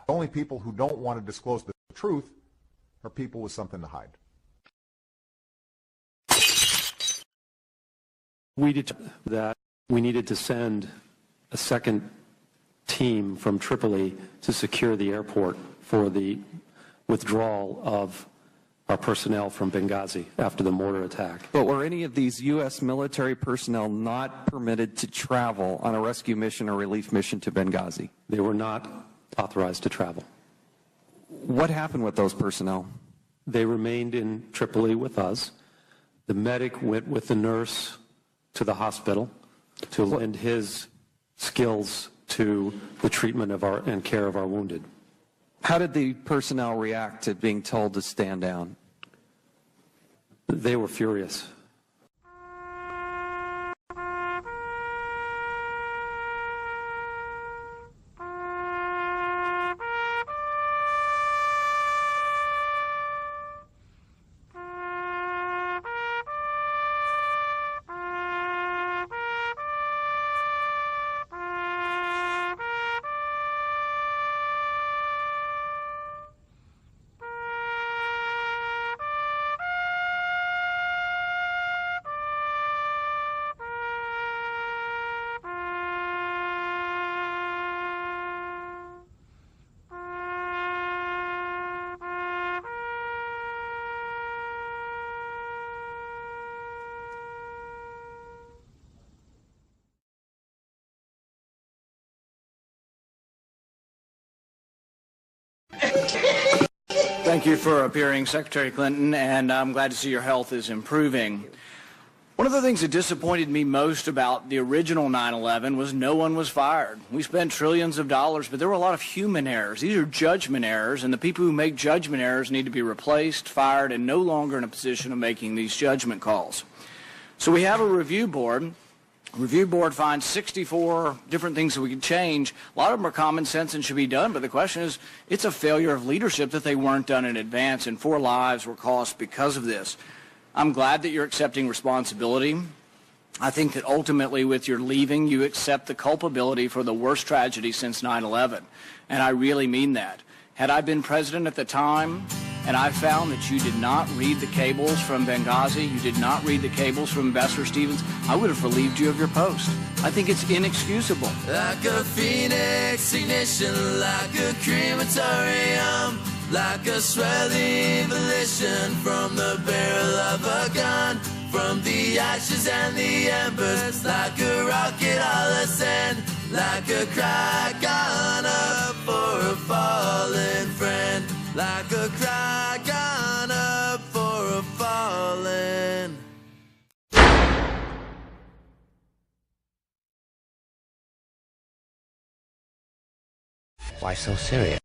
Only people who don't want to disclose the truth are people with something to hide. We determined that we needed to send a second team from Tripoli to secure the airport for the withdrawal of our personnel from Benghazi after the mortar attack. But were any of these U.S. military personnel not permitted to travel on a rescue mission or relief mission to Benghazi? They were not authorized to travel. What happened with those personnel? They remained in Tripoli with us. The medic went with the nurse to the hospital to lend his skills to the treatment of and care of our wounded. How did the personnel react to being told to stand down? They were furious. Thank you for appearing, Secretary Clinton, and I'm glad to see your health is improving. One of the things that disappointed me most about the original 9/11 was no one was fired. We spent trillions of dollars, but there were a lot of human errors. These are judgment errors, and the people who make judgment errors need to be replaced, fired, and no longer in a position of making these judgment calls. So we have a review board. Review board finds 64 different things that we could change. A lot of them are common sense and should be done, but the question is, it's a failure of leadership that they weren't done in advance, and 4 lives were cost because of this. I'm glad that you're accepting responsibility. I think that ultimately with your leaving, you accept the culpability for the worst tragedy since 9/11, and I really mean that. Had I been president at the time, and I found that you did not read the cables from Benghazi, you did not read the cables from Ambassador Stevens, I would have relieved you of your post. I think it's inexcusable. Like a phoenix ignition, like a crematorium, like a swelling volition from the barrel of a gun, from the ashes and the embers, like a rocket all ascend, like a cry gone up for a fallen friend, like a cry gone up for a fallen. Why so serious?